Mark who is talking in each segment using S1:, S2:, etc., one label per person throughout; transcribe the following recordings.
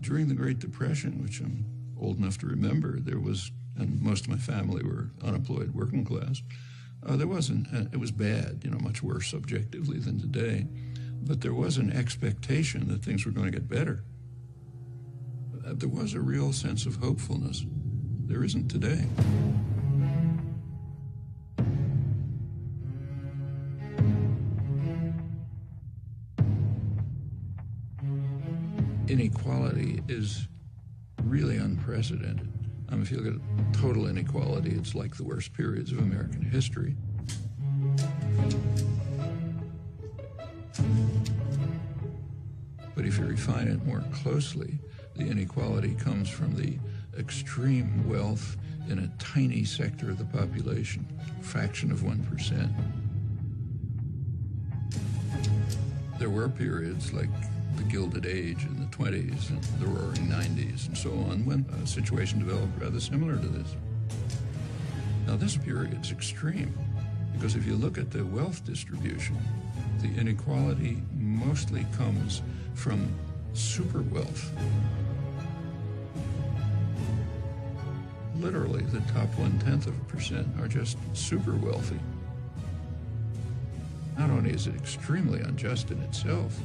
S1: During the Great Depression, which I'm old enough to remember, there was, and most of my family were unemployed working class, there wasn't, it was bad, much worse subjectively than today, but there was an expectation that things were going to get better. There was a real sense of hopefulness. There isn't today. Inequality is really unprecedented. If you look at total inequality, it's like the worst periods of American history. But if you refine it more closely, the inequality comes from the extreme wealth in a tiny sector of the population, fraction of 1%. There were periods like the Gilded Age in the 20s and the Roaring 90s and so on, when a situation developed rather similar to this. Now this period's extreme, because if you look at the wealth distribution, the inequality mostly comes from super wealth. Literally, the top 0.1% are just super wealthy. Not only is it extremely unjust in itself,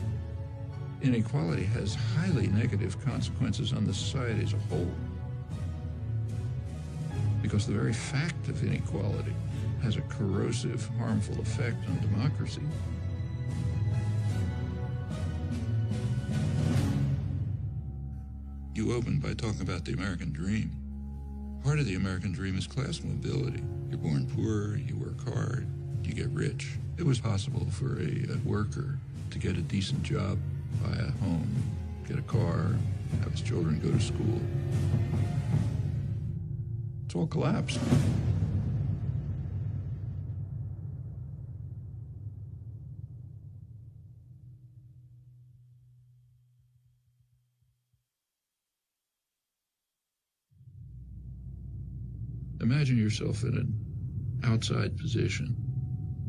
S1: inequality has highly negative consequences on the society as a whole. Because the very fact of inequality has a corrosive, harmful effect on democracy. You opened by talking about the American dream. Part of the American dream is class mobility. You're born poor, you work hard, you get rich. It was possible for a worker to get a decent job, buy a home, get a car, have his children go to school. It's all collapsed. Imagine yourself in an outside position,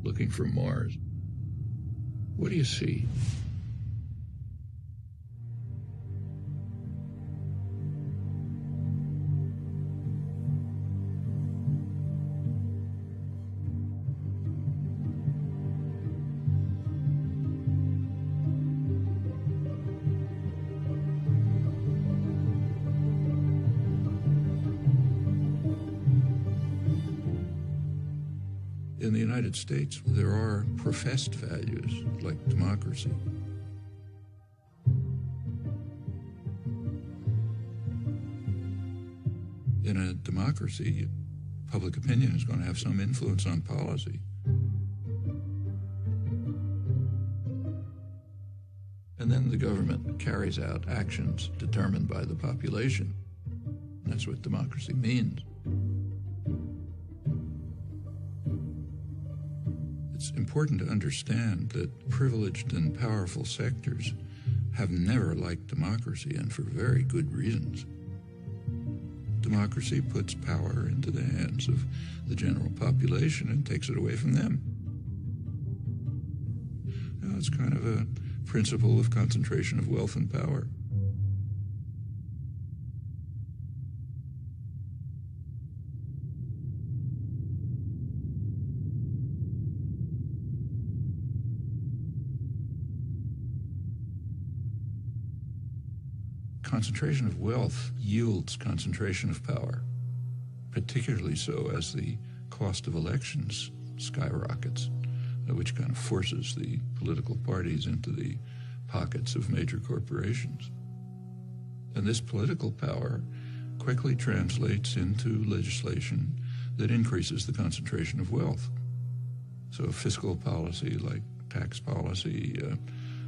S1: looking from Mars. What do you see? In the United States, there are professed values like democracy. In a democracy, public opinion is going to have some influence on policy. And then the government carries out actions determined by the population. That's what democracy means. It's important to understand that privileged and powerful sectors have never liked democracy, and for very good reasons. Democracy puts power into the hands of the general population and takes it away from them. It's kind of a principle of concentration of wealth and power. Concentration of wealth yields concentration of power, particularly so as the cost of elections skyrockets, which kind of forces the political parties into the pockets of major corporations. And this political power quickly translates into legislation that increases the concentration of wealth. So fiscal policy like tax policy,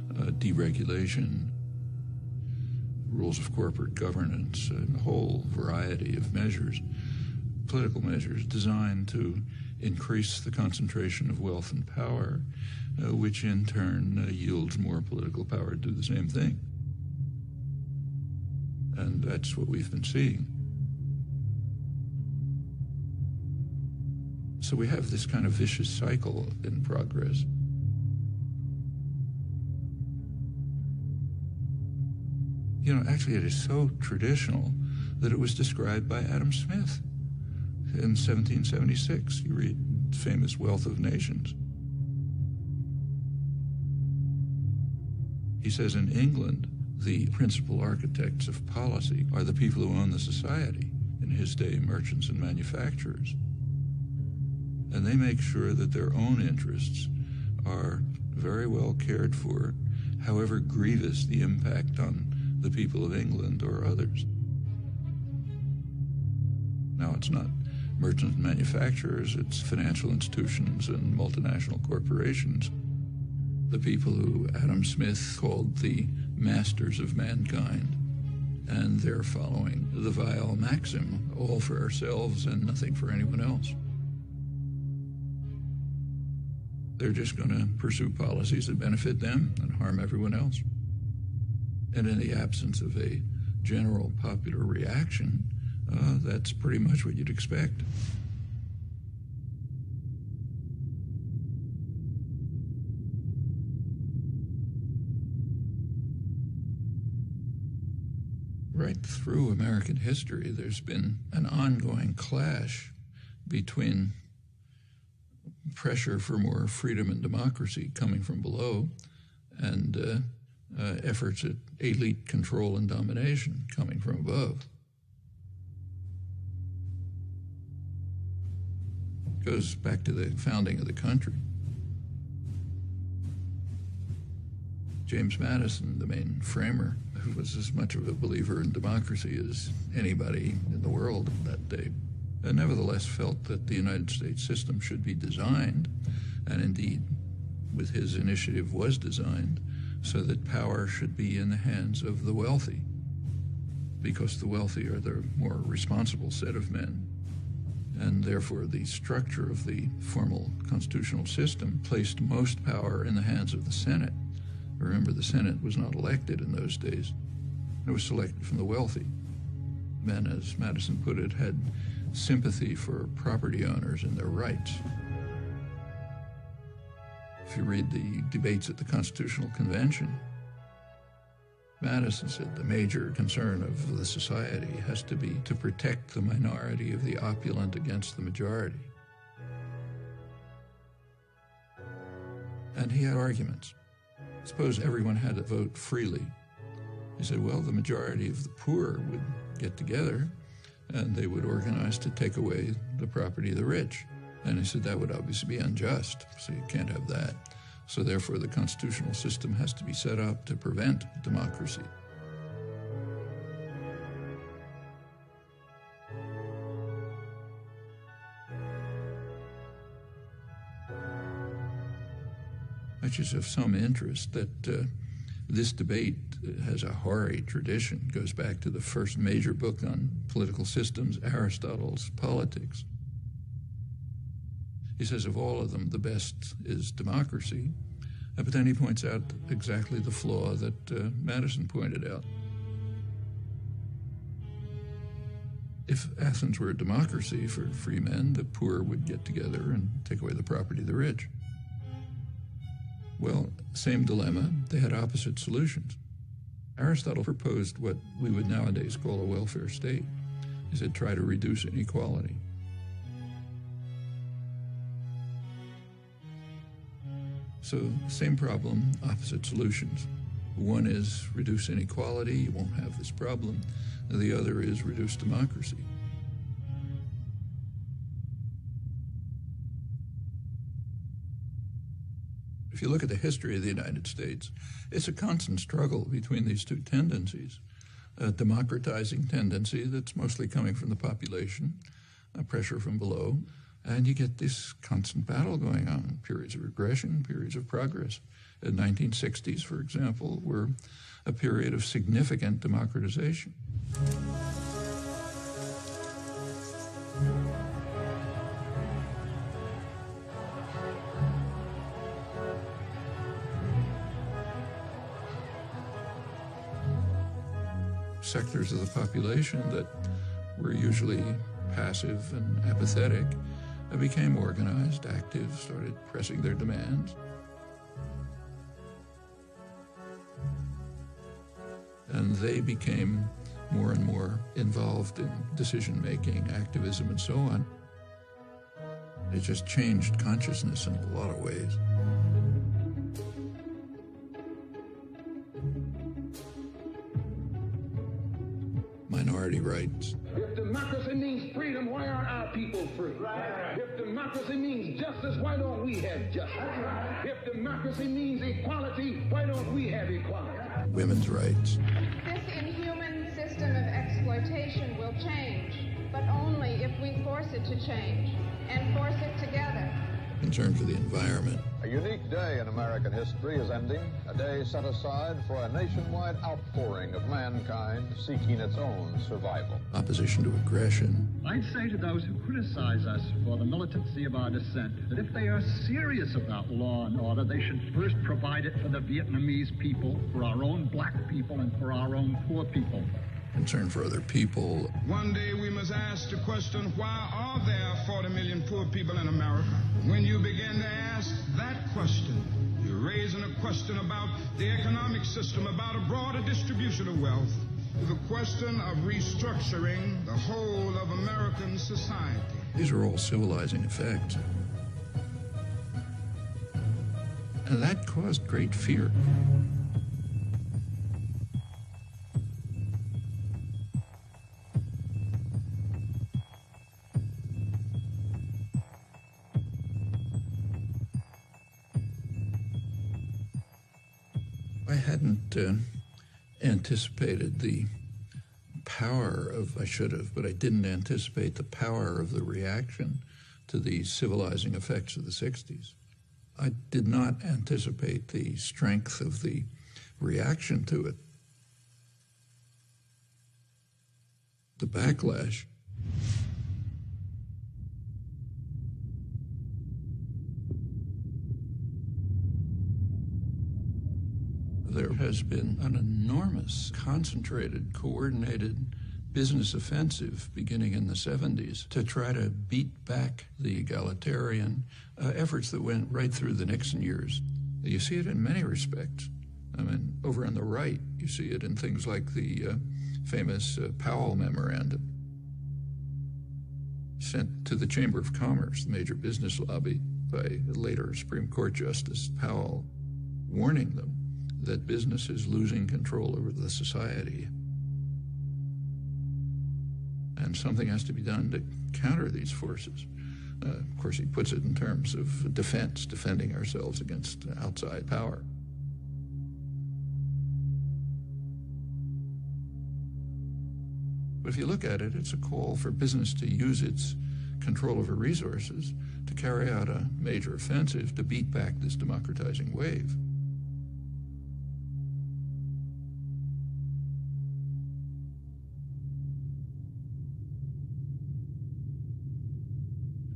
S1: deregulation, rules of corporate governance, and a whole variety of measures, political measures designed to increase the concentration of wealth and power, which in turn yields more political power to do the same thing. And that's what we've been seeing. So we have this kind of vicious cycle in progress. Actually it is so traditional that it was described by Adam Smith in 1776. You read famous Wealth of Nations. He says in England, the principal architects of policy are the people who own the society, in his day merchants and manufacturers. And they make sure that their own interests are very well cared for, however grievous the impact on the people of England or others. Now, it's not merchants and manufacturers, it's financial institutions and multinational corporations, the people who Adam Smith called the masters of mankind, and they're following the vile maxim, all for ourselves and nothing for anyone else. They're just going to pursue policies that benefit them and harm everyone else. And in the absence of a general popular reaction, that's pretty much what you'd expect. Right through American history, there's been an ongoing clash between pressure for more freedom and democracy coming from below and efforts at elite control and domination coming from above. It goes back to the founding of the country. James Madison, the main framer, who was as much of a believer in democracy as anybody in the world that day, nevertheless felt that the United States system should be designed, and indeed, with his initiative, was designed so that power should be in the hands of the wealthy, because the wealthy are the more responsible set of men. And therefore, the structure of the formal constitutional system placed most power in the hands of the Senate. Remember, the Senate was not elected in those days. It was selected from the wealthy. Men, as Madison put it, had sympathy for property owners and their rights. If you read the debates at the Constitutional Convention, Madison said the major concern of the society has to be to protect the minority of the opulent against the majority. And he had arguments. Suppose everyone had to vote freely. He said, well, the majority of the poor would get together and they would organize to take away the property of the rich. And he said that would obviously be unjust, so you can't have that. So therefore, the constitutional system has to be set up to prevent democracy. Which is of some interest that this debate has a hoary tradition. It goes back to the first major book on political systems, Aristotle's Politics. He says of all of them, the best is democracy, but then he points out exactly the flaw that Madison pointed out. If Athens were a democracy for free men, the poor would get together and take away the property of the rich. Well, same dilemma, they had opposite solutions. Aristotle proposed what we would nowadays call a welfare state. He said, try to reduce inequality. So, same problem, opposite solutions. One is reduce inequality, you won't have this problem. The other is reduce democracy. If you look at the history of the United States, it's a constant struggle between these two tendencies. A democratizing tendency that's mostly coming from the population, a pressure from below, and you get this constant battle going on, periods of regression, periods of progress. The 1960s, for example, were a period of significant democratization. Sectors of the population that were usually passive and apathetic became organized, active, started pressing their demands. And they became more and more involved in decision-making, activism, and so on. It just changed consciousness in a lot of ways. Minority rights.
S2: If democracy means freedom, why aren't our people free? Right. If democracy means justice, why don't we have justice? Right. If democracy means equality, why don't we have equality?
S1: Women's rights.
S3: This inhuman system of exploitation will change, but only if we force it to change, and force it together.
S1: Concern for the environment.
S4: A unique day in American history is ending, a day set aside for a nationwide outpouring of mankind seeking its own survival.
S1: Opposition to aggression.
S5: I'd say to those who criticize us for the militancy of our dissent that if they are serious about law and order, they should first provide it for the Vietnamese people, for our own black people, and for our own poor people.
S1: Concern for other people.
S6: One day we must ask the question, why are there 40 million poor people in America? When you begin to ask that question, you're raising a question about the economic system, about a broader distribution of wealth, the question of restructuring the whole of American society.
S1: These are all civilizing effects. And that caused great fear. I hadn't anticipated the power of, I should have, but I didn't anticipate the power of the reaction to the civilizing effects of the 60s. I did not anticipate the strength of the reaction to it. The backlash. There has been an enormous, concentrated, coordinated business offensive beginning in the 70s to try to beat back the egalitarian efforts that went right through the Nixon years. You see it in many respects. I mean, over on the right, you see it in things like the famous Powell Memorandum sent to the Chamber of Commerce, the major business lobby, by later Supreme Court Justice Powell, warning them that business is losing control over the society. And something has to be done to counter these forces. Of course, he puts it in terms of defense, defending ourselves against outside power. But if you look at it, it's a call for business to use its control over resources to carry out a major offensive to beat back this democratizing wave.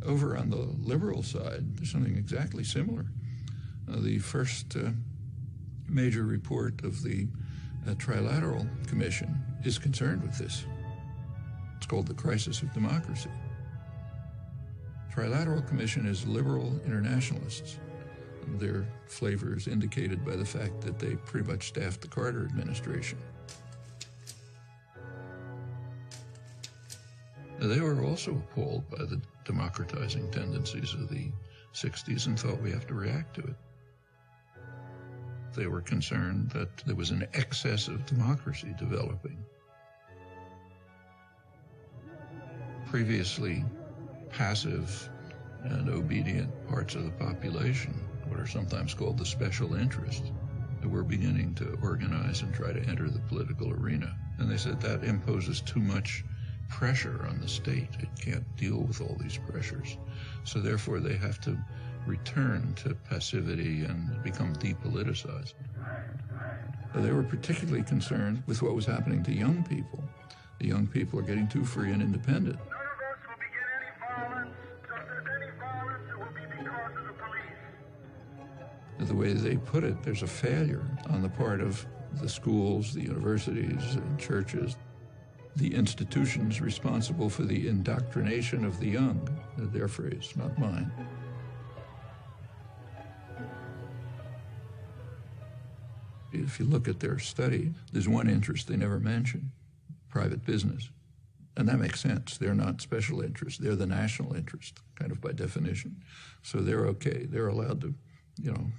S1: Over on the liberal side, there's something exactly similar. The first major report of the Trilateral Commission is concerned with this. It's called the Crisis of Democracy. Trilateral Commission is liberal internationalists. Their flavor is indicated by the fact that they pretty much staffed the Carter administration. They were also appalled by the democratizing tendencies of the 60s and thought we have to react to it. They were concerned that there was an excess of democracy developing. Previously passive and obedient parts of the population, what are sometimes called the special interests, were beginning to organize and try to enter the political arena. And they said that imposes too much pressure on the state. It can't deal with all these pressures. So therefore they have to return to passivity and become depoliticized. They were particularly concerned with what was happening to young people. The young people are getting too free and independent.
S2: None of us will begin any violence. If there's any violence, it will be because of the police.
S1: The way they put it, there's a failure on the part of the schools, the universities, and churches, the institutions responsible for the indoctrination of the young. Their phrase, not mine. If you look at their study, there's one interest they never mention: private business. And that makes sense. They're not special interests. They're the national interest, kind of by definition. So they're okay. They're allowed to,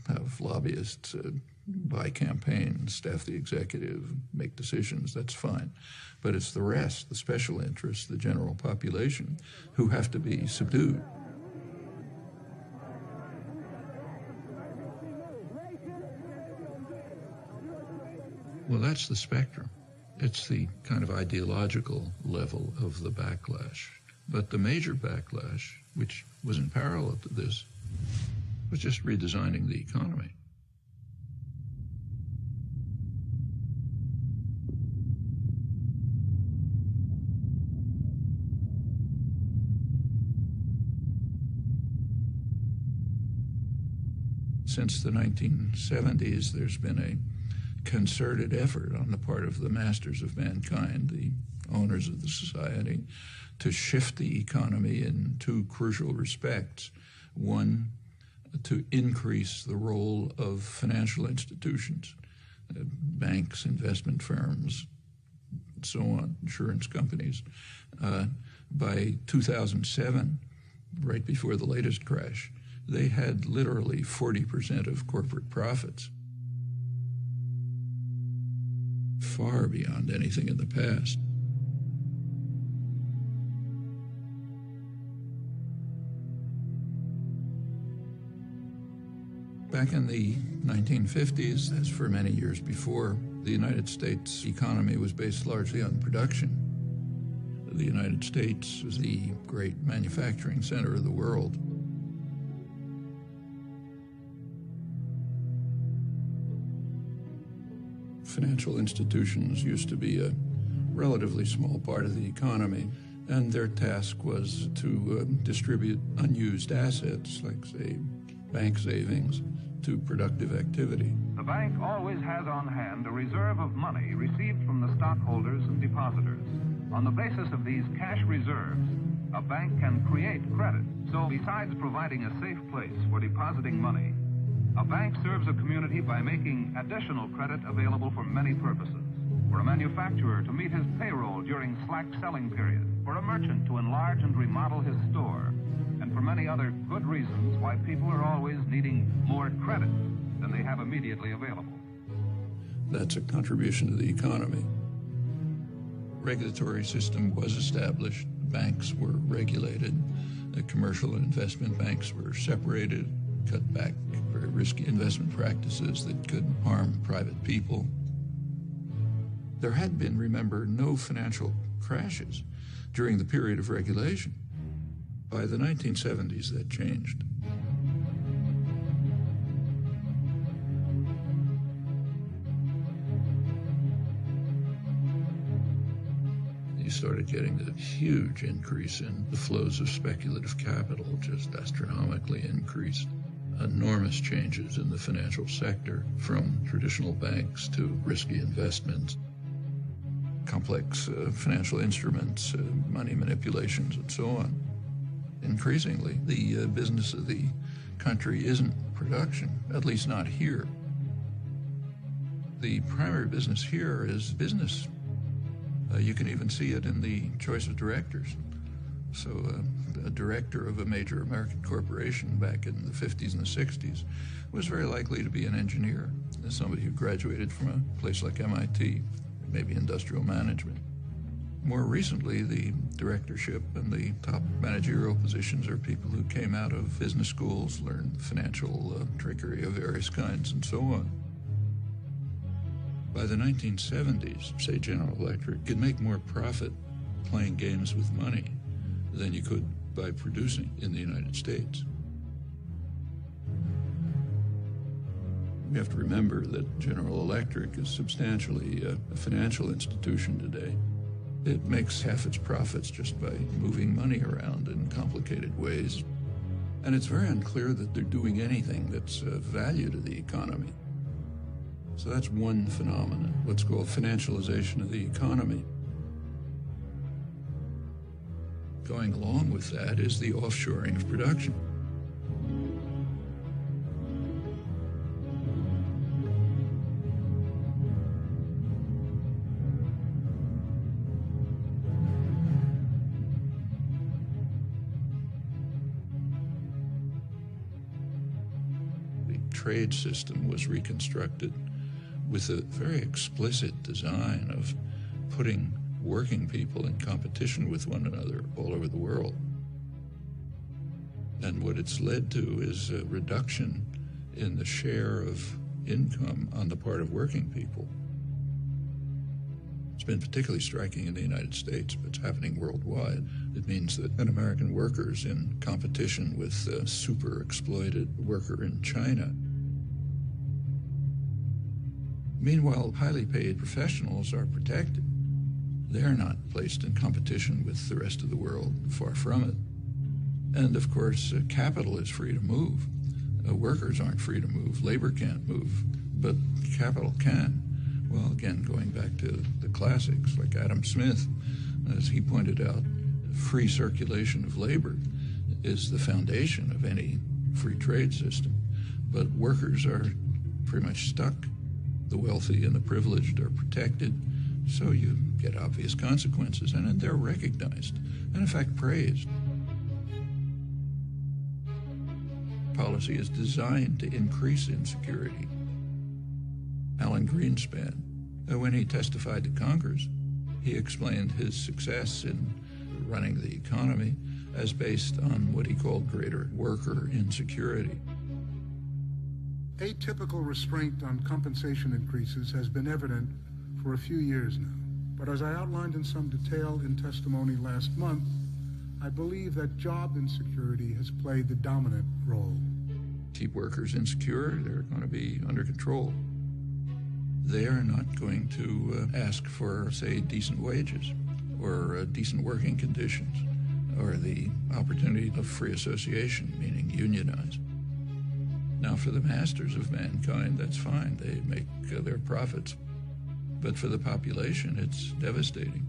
S1: have lobbyists buy campaigns, staff the executive, make decisions. That's fine. But it's the rest, the special interests, the general population, who have to be subdued. Well, that's the spectrum. It's the kind of ideological level of the backlash. But the major backlash, which was in parallel to this, was just redesigning the economy. Since the 1970s, there's been a concerted effort on the part of the masters of mankind, the owners of the society, to shift the economy in two crucial respects. One, to increase the role of financial institutions, banks, investment firms, and so on, insurance companies. By 2007, right before the latest crash, they had literally 40% of corporate profits, far beyond anything in the past. Back in the 1950s, as for many years before, the United States economy was based largely on production. The United States was the great manufacturing center of the world. Financial institutions used to be a relatively small part of the economy, and their task was to distribute unused assets, like, say, bank savings, to productive activity.
S7: The bank always has on hand a reserve of money received from the stockholders and depositors. On the basis of these cash reserves, a bank can create credit. So besides providing a safe place for depositing money, a bank serves a community by making additional credit available for many purposes. For a manufacturer to meet his payroll during slack selling period, for a merchant to enlarge and remodel his store, and for many other good reasons why people are always needing more credit than they have immediately available.
S1: That's a contribution to the economy. Regulatory system was established. Banks were regulated. The commercial and investment banks were separated, cut back very risky investment practices that could harm private people. There had been, remember, no financial crashes during the period of regulation. By the 1970s, that changed. You started getting a huge increase in the flows of speculative capital, just astronomically increased. Enormous changes in the financial sector, from traditional banks to risky investments, complex financial instruments, money manipulations, and so on. Increasingly, the business of the country isn't production, at least not here. The primary business here is business. You can even see it in the choice of directors. So a director of a major American corporation back in the 50s and the 60s was very likely to be an engineer, somebody who graduated from a place like MIT, maybe industrial management. More recently, the directorship and the top managerial positions are people who came out of business schools, learned financial trickery of various kinds, and so on. By the 1970s, say General Electric could make more profit playing games with money than you could by producing in the United States. We have to remember that General Electric is substantially a financial institution today. It makes half its profits just by moving money around in complicated ways. And it's very unclear that they're doing anything that's of value to the economy. So that's one phenomenon, what's called financialization of the economy. Going along with that is the offshoring of production. trade system was reconstructed with a very explicit design of putting working people in competition with one another all over the world. And what it's led to is a reduction in the share of income on the part of working people. It's been particularly striking in the United States, but it's happening worldwide. It means that an American worker is in competition with a super exploited worker in China. Meanwhile, highly paid professionals are protected. They're not placed in competition with the rest of the world, far from it. And of course, capital is free to move. Workers aren't free to move. Labor can't move, but capital can. Well, again, going back to the classics like Adam Smith, as he pointed out, free circulation of labor is the foundation of any free trade system. But workers are pretty much stuck. The wealthy and the privileged are protected, so you get obvious consequences, and they're recognized, and in fact praised. Policy is designed to increase insecurity. Alan Greenspan, when he testified to Congress, he explained his success in running the economy as based on what he called greater worker insecurity.
S8: Atypical restraint on compensation increases has been evident for a few years now. But as I outlined in some detail in testimony last month, I believe that job insecurity has played the dominant role.
S1: Keep workers insecure, they're going to be under control. They are not going to ask for, say, decent wages or decent working conditions or the opportunity of free association, meaning unionize. Now, for the masters of mankind, that's fine. They make their profits. But for the population, it's devastating.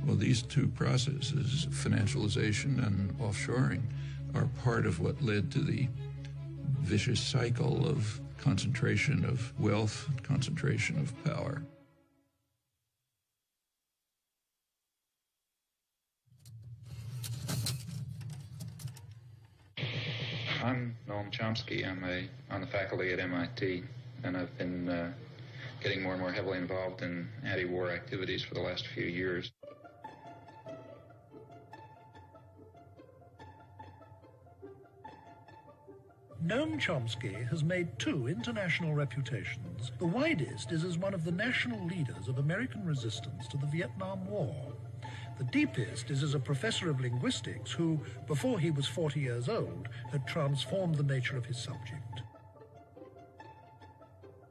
S1: Well, these two processes, financialization and offshoring, are part of what led to the vicious cycle of concentration of wealth, concentration of power.
S9: I'm Noam Chomsky. I'm on the faculty at MIT, and I've been getting more and more heavily involved in anti-war activities for the last few years.
S10: Noam Chomsky has made two international reputations. The widest is as one of the national leaders of American resistance to the Vietnam War. The deepest is as a professor of linguistics who, before he was 40 years old, had transformed the nature of his subject.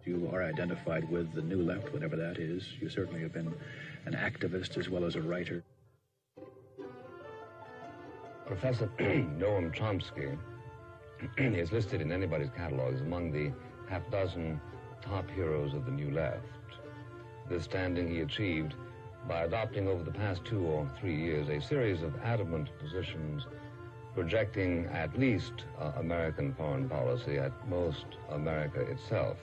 S11: You are identified with the New Left, whatever that is. You certainly have been an activist as well as a writer.
S12: Professor Noam Chomsky is listed in anybody's catalogs among the half-dozen top heroes of the New Left. This standing he achieved by adopting over the past 2 or 3 years a series of adamant positions projecting at least American foreign policy, at most America itself.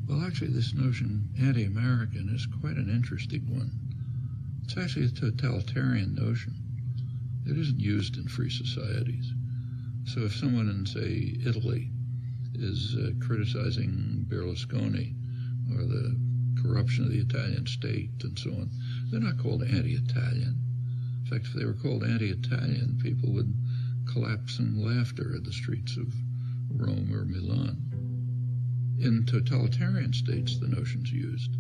S1: Well, actually, this notion, anti-American, is quite an interesting one. It's actually a totalitarian notion. It isn't used in free societies. So if someone in, say, Italy is criticizing Berlusconi or the corruption of the Italian state and so on, they're not called anti-Italian. In fact, if they were called anti-Italian, people would collapse in laughter in the streets of Rome or Milan. In totalitarian states, the notion's used.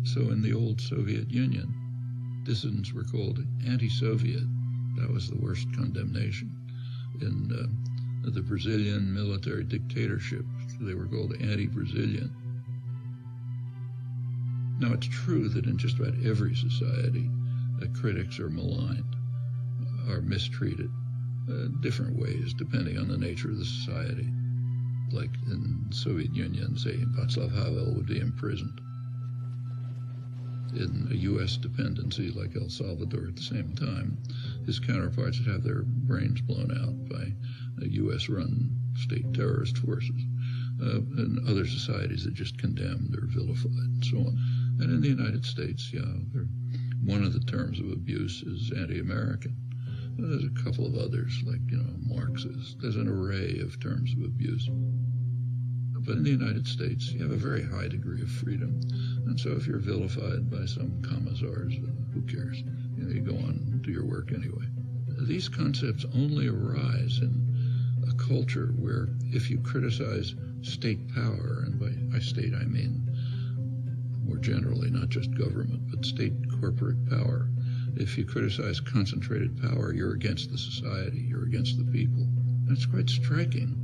S1: So in the old Soviet Union, dissidents were called anti-Soviet. That was the worst condemnation. In the Brazilian military dictatorship, they were called anti-Brazilian. Now, it's true that in just about every society, critics are maligned, are mistreated, different ways depending on the nature of the society. Like in the Soviet Union, say, Václav Havel would be imprisoned. In a U.S. dependency like El Salvador at the same time, his counterparts would have their brains blown out by U.S.-run state terrorist forces. In other societies, they're just condemned or vilified and so on. And in the United States, there are One of the terms of abuse is anti-American. There's a couple of others, like, Marxist. There's an array of terms of abuse. But in the United States, you have a very high degree of freedom. And so if you're vilified by some commissars, who cares? You go on and do your work anyway. These concepts only arise in a culture where if you criticize state power, and by state I mean more generally, not just government, but state corporate power, if you criticize concentrated power, you're against the society, you're against the people. And it's quite striking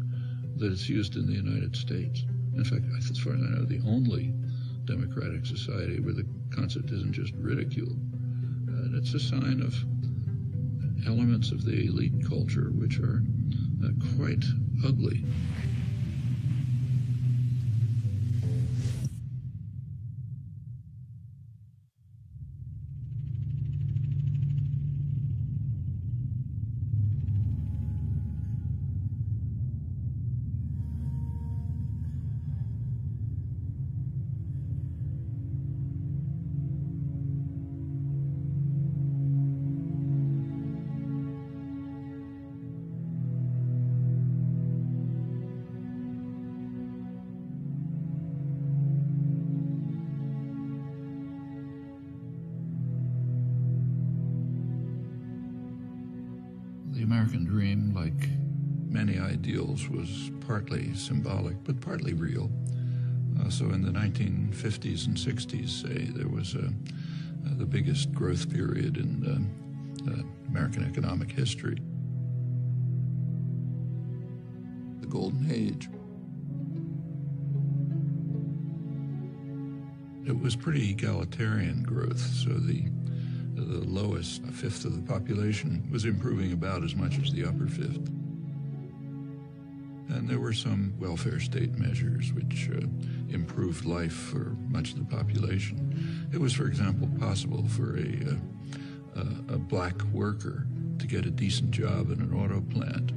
S1: that it's used in the United States. In fact, as far as I know, the only democratic society where the concept isn't just ridiculed. And it's a sign of elements of the elite culture which are quite ugly. The American dream, like many ideals, was partly symbolic, but partly real. So in the 1950s and 60s, say, there was the biggest growth period in American economic history. The Golden Age. It was pretty egalitarian growth, so the lowest fifth of the population was improving about as much as the upper fifth. And there were some welfare state measures which improved life for much of the population. It was, for example, possible for a black worker to get a decent job in an auto plant,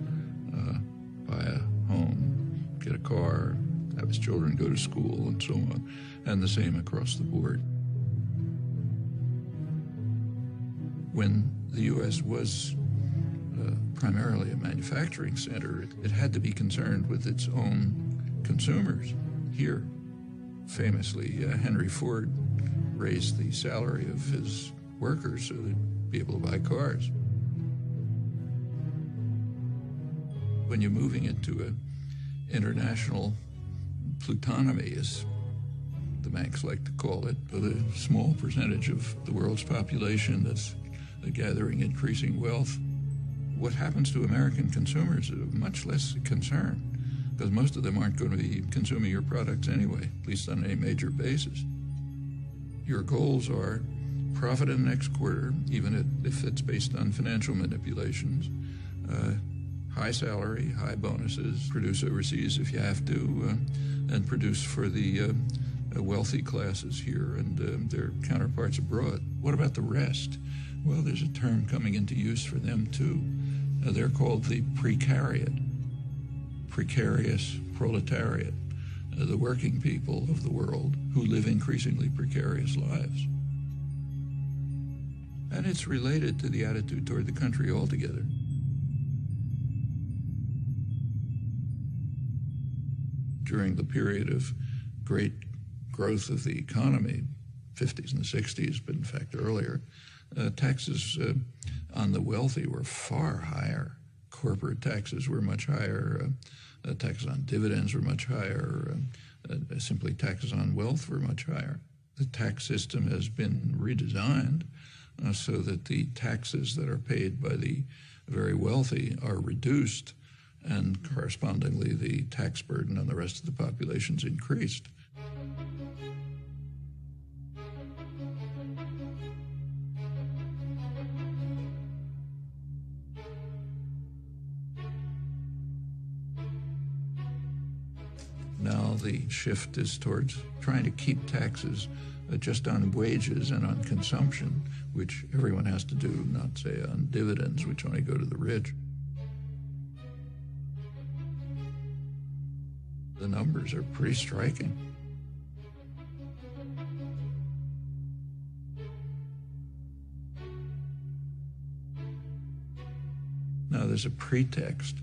S1: buy a home, get a car, have his children go to school, and so on, and the same across the board. When the U.S. was primarily a manufacturing center, it had to be concerned with its own consumers. Here, famously, Henry Ford raised the salary of his workers so they'd be able to buy cars. When you're moving into an international plutonomy, as the banks like to call it, with a small percentage of the world's population that's gathering increasing wealth, what happens to American consumers is much less concern, because most of them aren't going to be consuming your products anyway, at least on a major basis. Your goals are profit in the next quarter, even if it's based on financial manipulations, high salary, high bonuses, produce overseas if you have to, and produce for the wealthy classes here and their counterparts abroad. What about the rest? Well, there's a term coming into use for them too. They're called the precariat, precarious proletariat, the working people of the world who live increasingly precarious lives. And it's related to the attitude toward the country altogether. During the period of great growth of the economy, 50s and 60s, but in fact earlier, taxes on the wealthy were far higher. Corporate taxes were much higher. Taxes on dividends were much higher. Simply taxes on wealth were much higher. The tax system has been redesigned so that the taxes that are paid by the very wealthy are reduced, and correspondingly the tax burden on the rest of the population is increased. Now the shift is towards trying to keep taxes just on wages and on consumption, which everyone has to do, not say on dividends, which only go to the rich. The numbers are pretty striking. there's a pretext.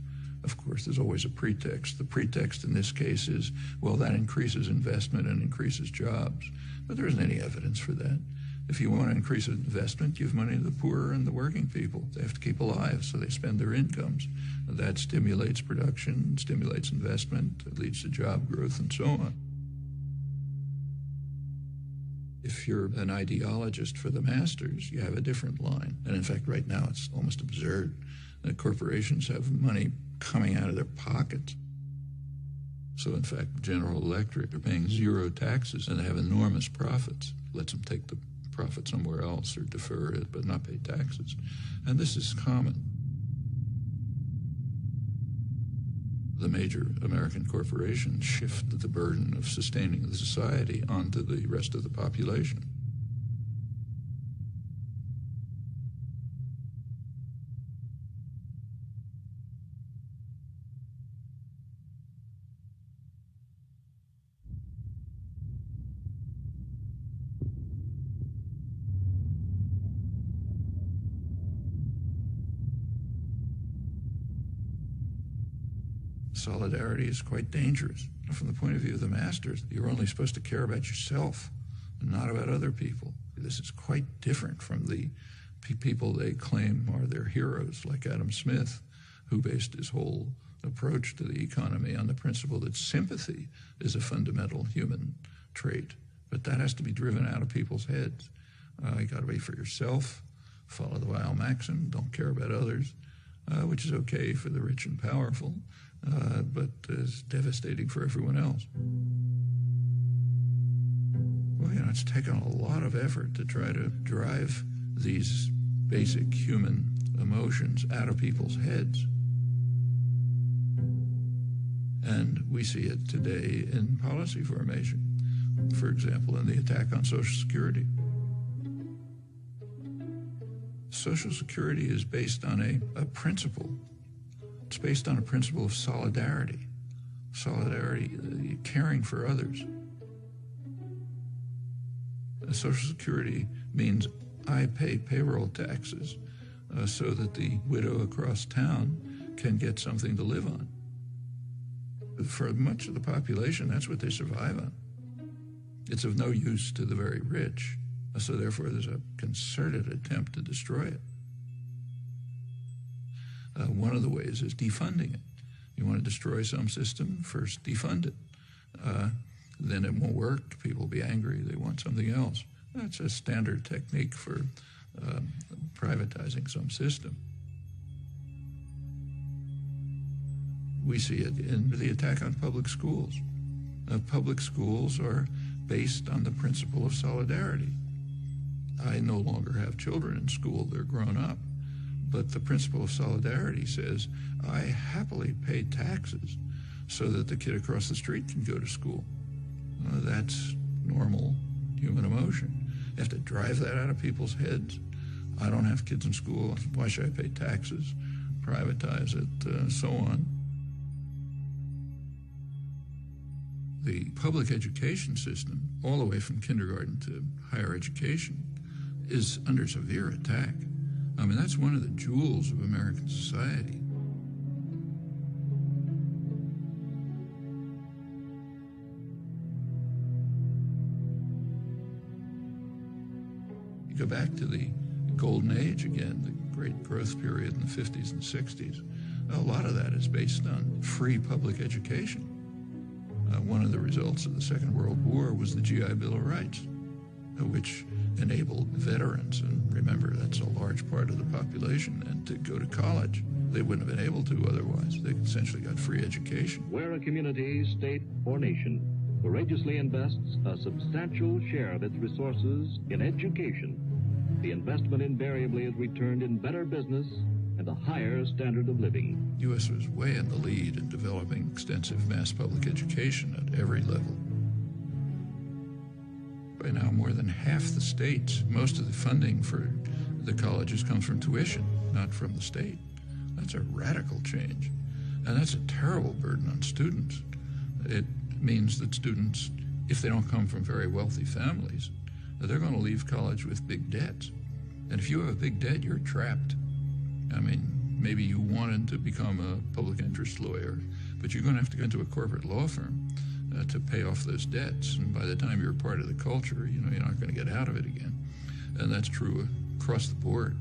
S1: Of course, there's always a pretext. The pretext in this case is, well, that increases investment and increases jobs. But there isn't any evidence for that. If you want to increase investment, give money to the poor and the working people. They have to keep alive, so they spend their incomes. That stimulates production, stimulates investment, it leads to job growth, and so on. If you're an ideologist for the masters, you have a different line. And in fact, right now, it's almost absurd that corporations have money coming out of their pockets. So in fact, General Electric are paying zero taxes, and they have enormous profits. Lets them take the profit somewhere else or defer it, but not pay taxes. And this is common. The major American corporations shift the burden of sustaining the society onto the rest of the population. Solidarity is quite dangerous. From the point of view of the masters, you're only supposed to care about yourself and not about other people. This is quite different from the people they claim are their heroes, like Adam Smith, who based his whole approach to the economy on the principle that sympathy is a fundamental human trait. But that has to be driven out of people's heads. You got to be for yourself, follow the Weil maxim, don't care about others, which is okay for the rich and powerful, but is devastating for everyone else. Well, it's taken a lot of effort to try to drive these basic human emotions out of people's heads. And we see it today in policy formation. For example, in the attack on Social Security. Social Security is based on a principle. It's based on a principle of solidarity. Solidarity, caring for others. Social Security means I pay payroll taxes so that the widow across town can get something to live on. For much of the population, that's what they survive on. It's of no use to the very rich, so therefore there's a concerted attempt to destroy it. One of the ways is defunding it. You want to destroy some system, first defund it. Then it won't work, people will be angry, they want something else. That's a standard technique for privatizing some system. We see it in the attack on public schools. Public schools are based on the principle of solidarity. I no longer have children in school, they're grown up. But the principle of solidarity says, I happily pay taxes so that the kid across the street can go to school. That's normal human emotion. You have to drive that out of people's heads. I don't have kids in school, why should I pay taxes? Privatize it, so on. The public education system, all the way from kindergarten to higher education, is under severe attack. I mean, that's one of the jewels of American society. You go back to the golden age again, the great growth period in the 50s and 60s. A lot of that is based on free public education. One of the results of the Second World War was the GI Bill of Rights, which enabled veterans, and remember that's a large part of the population, and to go to college. They wouldn't have been able to otherwise. They essentially got free education.
S13: Where a community, state, or nation courageously invests a substantial share of its resources in education, the investment invariably is returned in better business and a higher standard of living.
S1: The U.S. was way in the lead in developing extensive mass public education at every level. By now, more than half the states, most of the funding for the colleges comes from tuition, not from the state. That's a radical change. And that's a terrible burden on students. It means that students, if they don't come from very wealthy families, they're going to leave college with big debts. And if you have a big debt, you're trapped. I mean, Maybe you wanted to become a public interest lawyer, but you're going to have to go into a corporate law firm to pay off those debts. And by the time you're part of the culture, you're not going to get out of it again. And that's true across the board.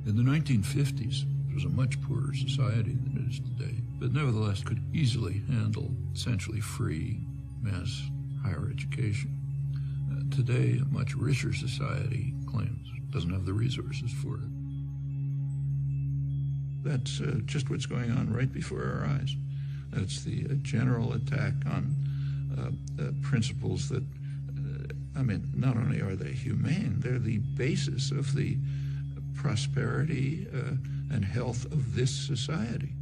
S1: In the 1950s, it was a much poorer society than it is today, but nevertheless could easily handle essentially free mass higher education. Today, a much richer society claims it doesn't have the resources for it. That's just what's going on right before our eyes. It's the general attack on principles that, not only are they humane, they're the basis of the prosperity and health of this society.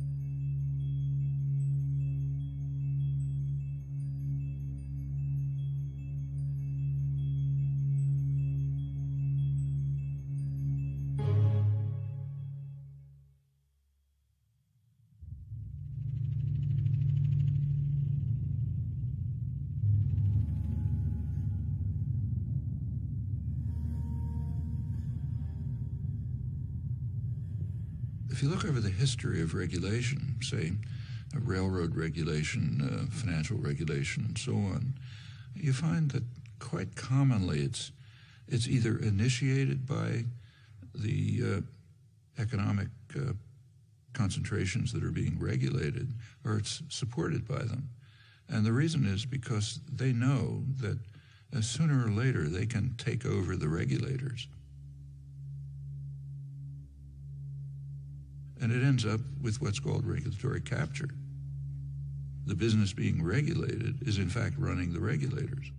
S1: If you look over the history of regulation, say railroad regulation, financial regulation, and so on, you find that quite commonly it's either initiated by the economic concentrations that are being regulated, or it's supported by them. And the reason is because they know that sooner or later they can take over the regulators. And it ends up with what's called regulatory capture. The business being regulated is in fact running the regulators.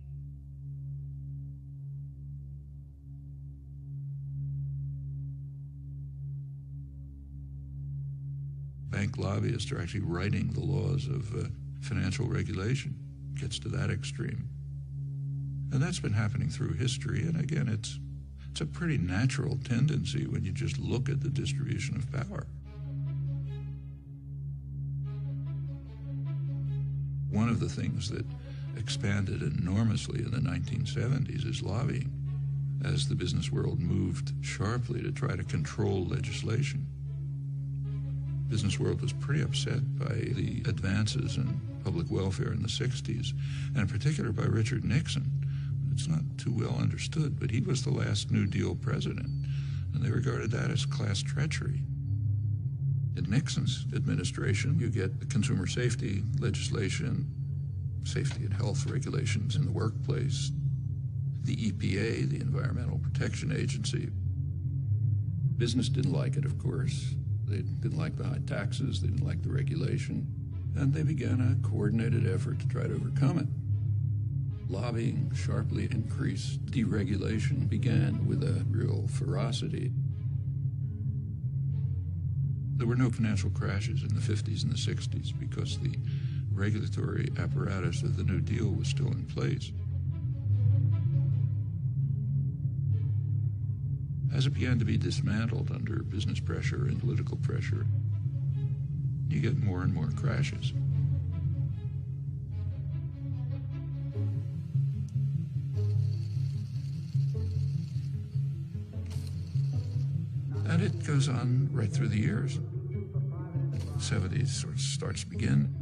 S1: Bank lobbyists are actually writing the laws of financial regulation. It gets to that extreme. And that's been happening through history, and again, it's a pretty natural tendency when you just look at the distribution of power. One of the things that expanded enormously in the 1970s is lobbying, as the business world moved sharply to try to control legislation. The business world was pretty upset by the advances in public welfare in the 60s, and in particular by Richard Nixon. It's not too well understood, but he was the last New Deal president, and they regarded that as class treachery. In Nixon's administration, you get the consumer safety legislation, safety and health regulations in the workplace, the EPA, the Environmental Protection Agency. Business didn't like it, of course. They didn't like the high taxes, they didn't like the regulation, and they began a coordinated effort to try to overcome it. Lobbying sharply increased. Deregulation began with a real ferocity. There were no financial crashes in the 50s and the 60s because the regulatory apparatus of the New Deal was still in place. As it began to be dismantled under business pressure and political pressure, you get more and more crashes. And it goes on right through the years. 70s sort of starts to begin.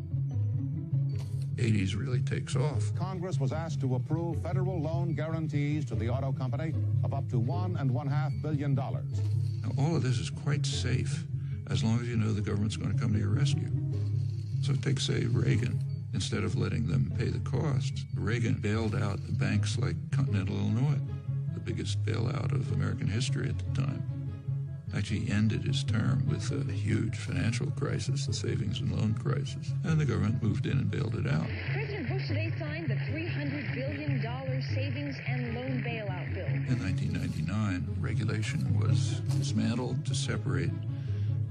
S1: 80s really takes off.
S4: Congress was asked to approve federal loan guarantees to the auto company of up to $1.5 billion.
S1: Now, all of this is quite safe as long as you know the government's going to come to your rescue. So take, say, Reagan. Instead of letting them pay the costs, Reagan bailed out the banks like Continental Illinois, the biggest bailout of American history at the time. Actually ended his term with a huge financial crisis, the savings and loan crisis, and the government moved in and bailed it out.
S14: President Bush today signed the $300 billion savings and loan bailout bill.
S1: In 1999, regulation was dismantled to separate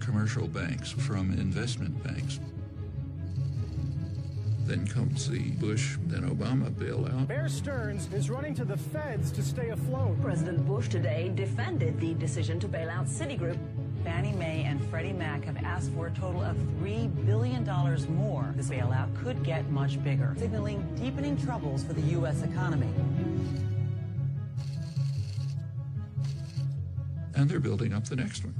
S1: commercial banks from investment banks. Then comes the Bush, then Obama bailout.
S15: Bear Stearns is running to the feds to stay afloat.
S16: President Bush today defended the decision to bail out Citigroup. Fannie Mae and Freddie Mac have asked for a total of $3 billion more. This bailout could get much bigger, signaling deepening troubles for the U.S. economy.
S1: and they're building up the next one.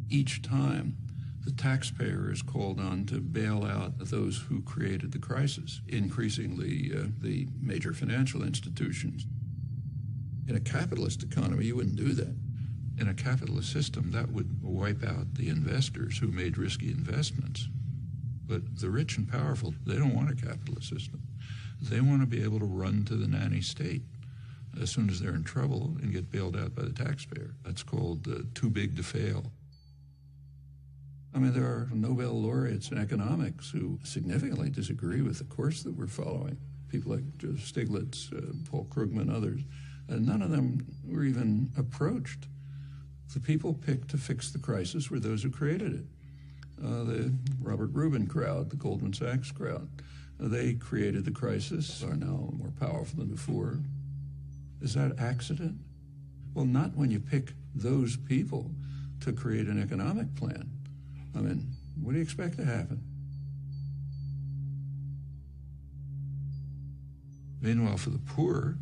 S1: Each time, the taxpayer is called on to bail out those who created the crisis, increasingly the major financial institutions. In a capitalist economy, you wouldn't do that. In a capitalist system, that would wipe out the investors who made risky investments. But the rich and powerful, they don't want a capitalist system. They want to be able to run to the nanny state as soon as they're in trouble and get bailed out by the taxpayer. That's called too big to fail. I mean, there are Nobel laureates in economics who significantly disagree with the course that we're following. People like Stiglitz, Paul Krugman, others. None of them were even approached. The people picked to fix the crisis were those who created it. The Robert Rubin crowd, the Goldman Sachs crowd, they created the crisis, are now more powerful than before. Is that accident? Well, not when you pick those people to create an economic plan. I mean, what do you expect to happen? Meanwhile, for the poor,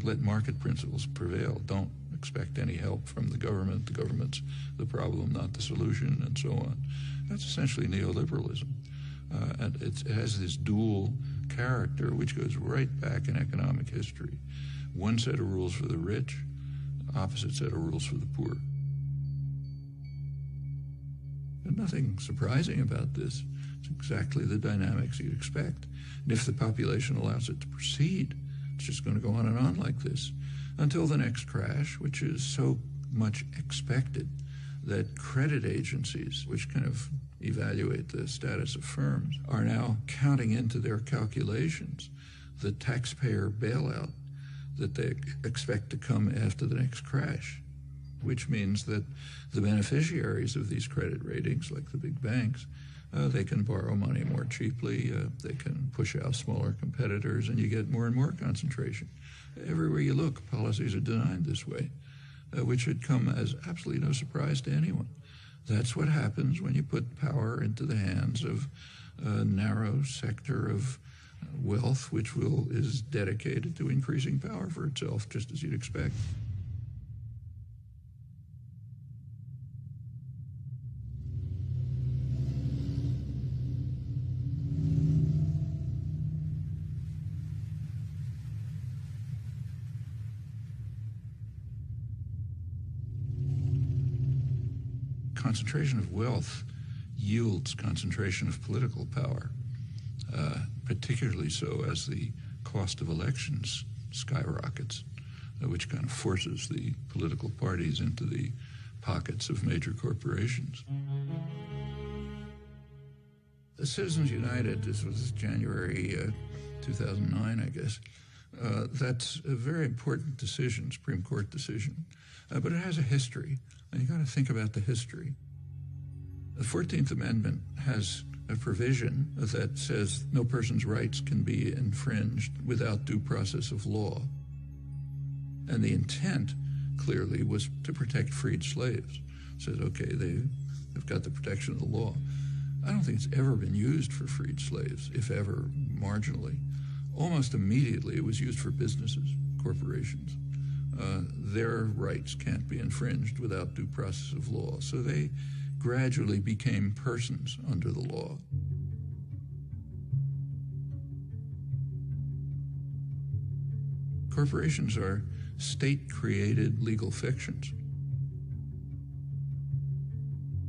S1: let market principles prevail. Don't expect any help from the government. The government's the problem, not the solution, and so on. That's essentially neoliberalism. And it has this dual character, which goes right back in economic history. One set of rules for the rich, opposite set of rules for the poor. There's nothing surprising about this. It's exactly the dynamics you'd expect. And if the population allows it to proceed, it's just going to go on and on like this until the next crash, which is so much expected that credit agencies, which kind of evaluate the status of firms, are now counting into their calculations the taxpayer bailout that they expect to come after the next crash, which means that the beneficiaries of these credit ratings, like the big banks, they can borrow money more cheaply, they can push out smaller competitors, and you get more and more concentration. Everywhere you look, policies are designed this way, which should come as absolutely no surprise to anyone. That's what happens when you put power into the hands of a narrow sector of wealth, which is dedicated to increasing power for itself, just as you'd expect. Concentration of wealth yields concentration of political power, particularly so as the cost of elections skyrockets, which kind of forces the political parties into the pockets of major corporations. The Citizens United, this was January 2009, I guess. That's a very important decision, Supreme Court decision, but it has a history, and you got to think about the history. The 14th Amendment has a provision that says no person's rights can be infringed without due process of law. And the intent, clearly, was to protect freed slaves. It says, okay, they've got the protection of the law. I don't think it's ever been used for freed slaves, if ever, marginally. Almost immediately, it was used for businesses, corporations. Their rights can't be infringed without due process of law. So they gradually became persons under the law. Corporations are state-created legal fictions.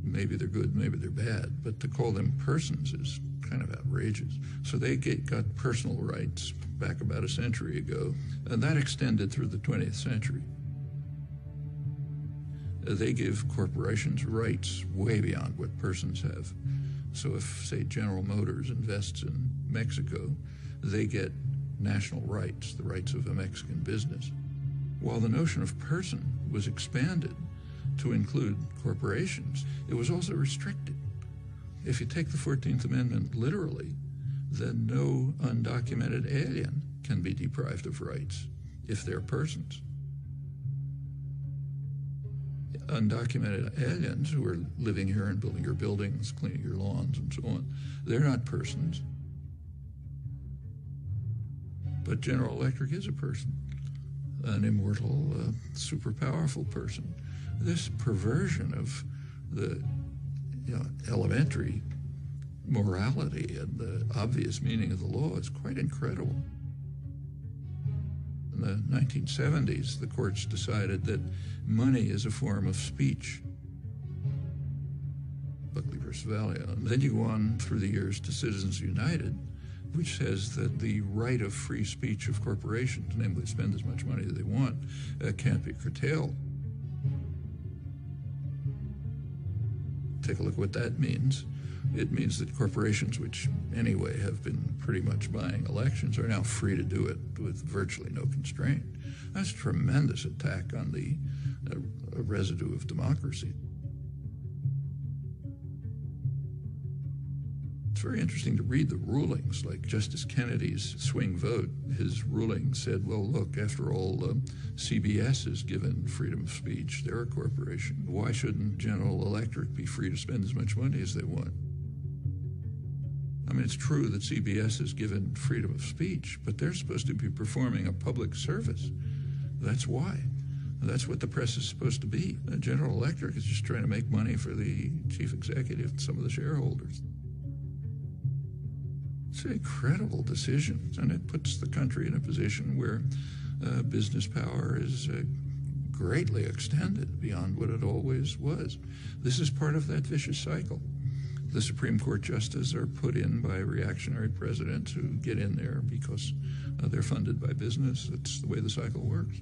S1: Maybe they're good, maybe they're bad, but to call them persons is kind of outrageous. So they got personal rights back about a century ago, and that extended through the 20th century. They give corporations rights way beyond what persons have. So if, say, General Motors invests in Mexico, they get national rights, the rights of a Mexican business. While the notion of person was expanded to include corporations, it was also restricted. If you take the 14th Amendment literally, then no undocumented alien can be deprived of rights if they're persons. undocumented aliens who are living here and building your buildings, cleaning your lawns, and so on. They're not persons. But General Electric is a person, an immortal, super powerful person. This perversion of the elementary morality and the obvious meaning of the law is quite incredible. In the 1970s, the courts decided that money is a form of speech. Buckley versus Valeo. And then you go on through the years to Citizens United, which says that the right of free speech of corporations, namely spend as much money as they want, can't be curtailed. Take a look at what that means. It means that corporations, which anyway have been pretty much buying elections, are now free to do it with virtually no constraint. That's a tremendous attack on the residue of democracy. It's very interesting to read the rulings, like Justice Kennedy's swing vote. His ruling said, well, look, after all, CBS is given freedom of speech. They're a corporation. Why shouldn't General Electric be free to spend as much money as they want? I mean, it's true that CBS is given freedom of speech, but they're supposed to be performing a public service. That's why. That's what the press is supposed to be. General Electric is just trying to make money for the chief executive and some of the shareholders. It's an incredible decision, and it puts the country in a position where business power is greatly extended beyond what it always was. This is part of that vicious cycle. The Supreme Court justices are put in by reactionary presidents who get in there because they're funded by business. That's the way the cycle works.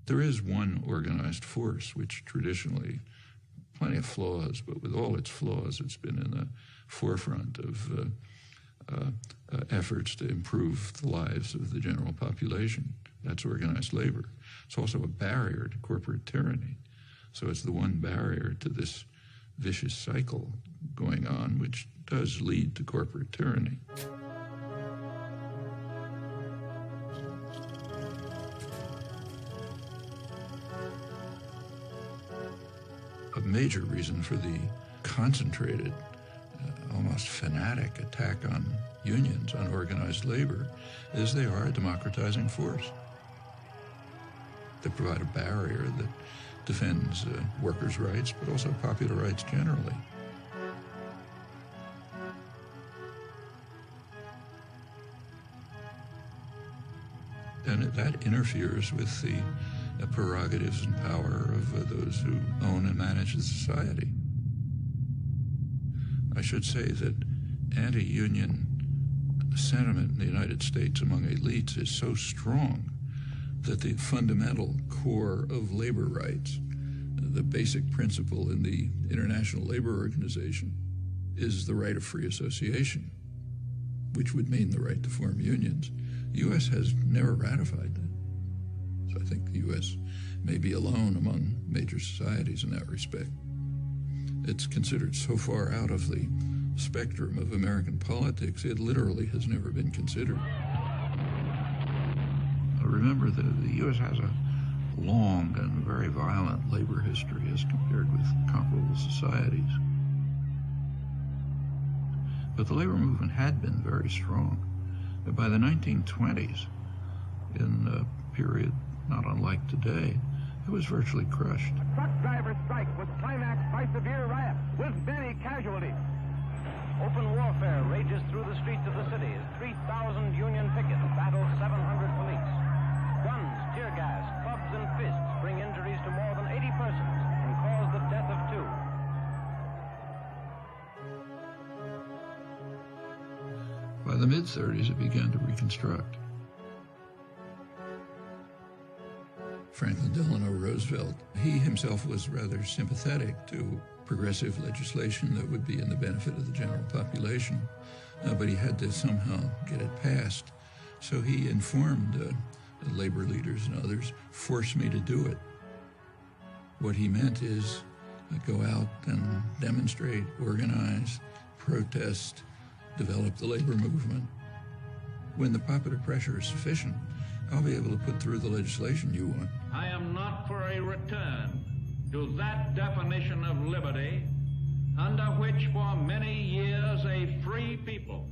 S1: There is one organized force which traditionally, plenty of flaws, but with all its flaws, it's been in the forefront of efforts to improve the lives of the general population. That's organized labor. It's also a barrier to corporate tyranny. So it's the one barrier to this vicious cycle going on, which does lead to corporate tyranny. A major reason for the concentrated, almost fanatic attack on unions, on organized labor, is they are a democratizing force. They provide a barrier that defends workers' rights, but also popular rights generally. And that interferes with the prerogatives and power of those who own and manage the society. I should say that anti-union sentiment in the United States among elites is so strong that the fundamental core of labor rights, the basic principle in the International Labor Organization, is the right of free association, which would mean the right to form unions. The U.S. has never ratified that. So I think the U.S. may be alone among major societies in that respect. It's considered so far out of the spectrum of American politics, it literally has never been considered. Remember that the U.S. has a long and very violent labor history as compared with comparable societies. But the labor movement had been very strong. By the 1920s, in a period not unlike today, it was virtually crushed.
S17: The truck driver strike was climaxed by severe riot with many casualties.
S18: Open warfare rages through the streets of the city as 3,000 Union pickets battle 700 police. Guns, tear gas, clubs, and fists bring injuries to more than 80 persons and cause the death of 2.
S1: By the mid-30s, it began to reconstruct. Franklin Delano Roosevelt, he himself was rather sympathetic to progressive legislation that would be in the benefit of the general population, but he had to somehow get it passed. So he informed labor leaders and others, force me to do it. What he meant is go out and demonstrate, organize, protest, develop the labor movement. When the popular pressure is sufficient, I'll be able to put through the legislation you want.
S19: I am not for a return to that definition of liberty under which for many years a free people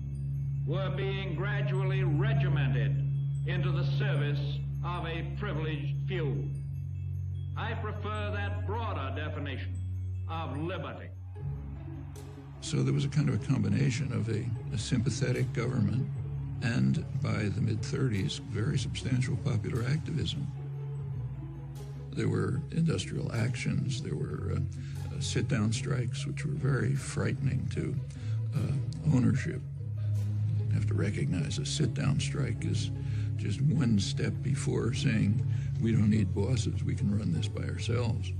S19: were being gradually regimented into the service of a privileged few. I prefer that broader definition of liberty.
S1: So there was a kind of a combination of a sympathetic government and, by the mid-30s, very substantial popular activism. There were industrial actions, there were sit-down strikes, which were very frightening to ownership. You have to recognize a sit-down strike is just one step before saying, we don't need bosses, we can run this by ourselves.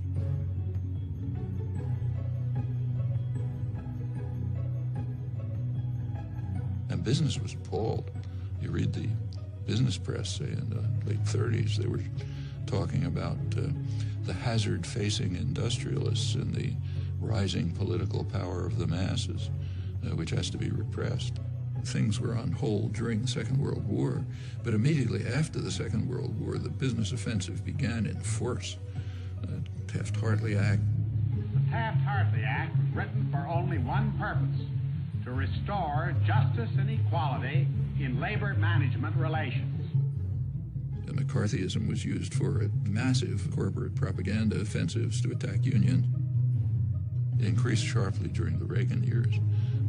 S1: And business was appalled. You read the business press, say, in the late 30s, they were talking about the hazard facing industrialists and the rising political power of the masses, which has to be repressed. Things were on hold during the Second World War, but immediately after the Second World War, the business offensive began in force. Taft-Hartley Act.
S20: The Taft-Hartley Act was written for only one purpose: to restore justice and equality in labor management relations.
S1: McCarthyism was used for massive corporate propaganda offensives to attack unions. It increased sharply during the Reagan years.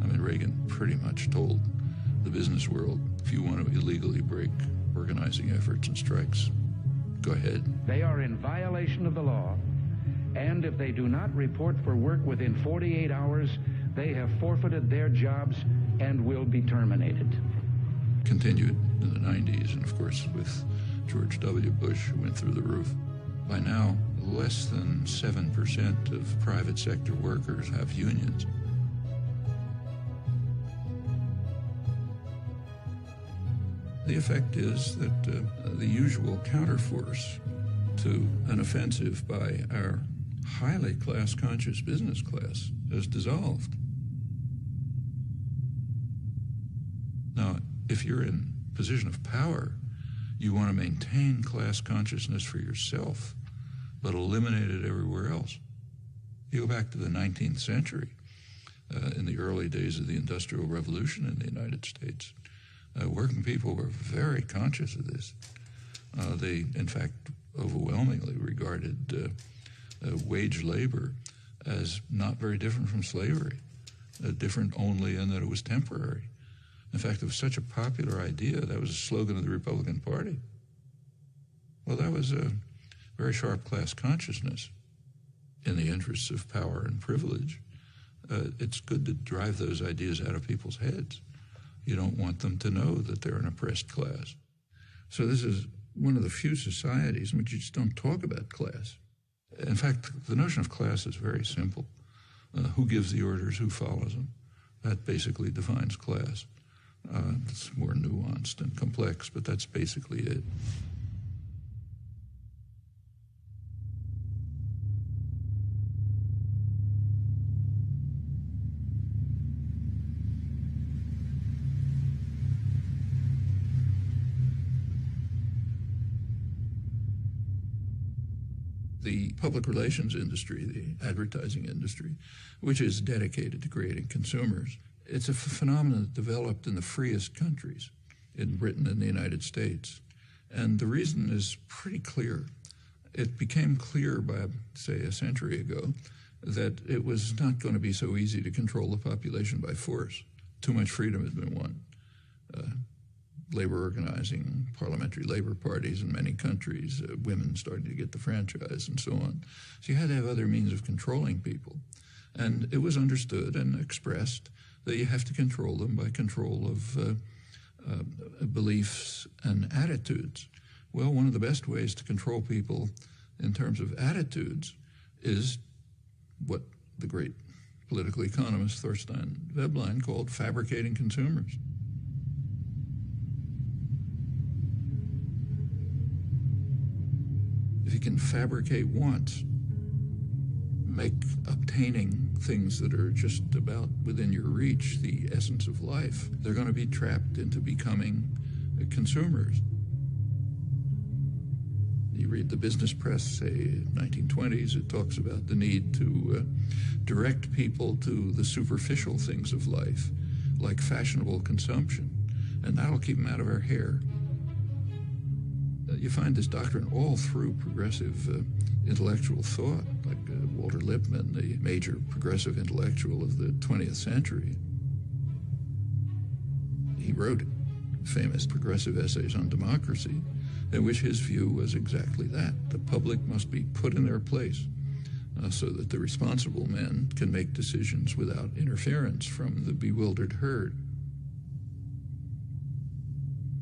S1: I mean, Reagan pretty much told the business world, if you want to illegally break organizing efforts and strikes, go ahead.
S7: They are in violation of the law, and if they do not report for work within 48 hours, they have forfeited their jobs and will be terminated.
S1: Continued in the 90s, and of course with George W. Bush, who went through the roof. By now, less than 7% of private sector workers have unions. The effect is that the usual counterforce to an offensive by our highly class-conscious business class has dissolved. Now, if you're in a position of power, you want to maintain class consciousness for yourself, but eliminate it everywhere else. You go back to the 19th century, in the early days of the Industrial Revolution in the United States, working people were very conscious of this. They, in fact, overwhelmingly regarded wage labor as not very different from slavery, different only in that it was temporary. In fact, it was such a popular idea, that was a slogan of the Republican Party. Well, that was a very sharp class consciousness in the interests of power and privilege. It's good to drive those ideas out of people's heads. You don't want them to know that they're an oppressed class. So this is one of the few societies in which you just don't talk about class. In fact, the notion of class is very simple. Who gives the orders, who follows them? That basically defines class. It's more nuanced and complex, but that's basically it. The public relations industry, the advertising industry, which is dedicated to creating consumers, it's a phenomenon that developed in the freest countries, in Britain and the United States. And the reason is pretty clear. It became clear by, say, a century ago that it was not going to be so easy to control the population by force. Too much freedom had been won. Labor organizing, parliamentary labor parties in many countries, women starting to get the franchise and so on. So you had to have other means of controlling people. And it was understood and expressed that you have to control them by control of beliefs and attitudes. Well, one of the best ways to control people in terms of attitudes is what the great political economist Thorstein Veblen called fabricating consumers. If you can fabricate wants, make obtaining things that are just about within your reach the essence of life, they're going to be trapped into becoming consumers. You read the business press, say, 1920s, it talks about the need to direct people to the superficial things of life, like fashionable consumption, and that'll keep them out of our hair. You find this doctrine all through progressive intellectual thought, like Walter Lippmann, the major progressive intellectual of the 20th century. He wrote famous progressive essays on democracy, in which his view was exactly that. The public must be put in their place so that the responsible men can make decisions without interference from the bewildered herd.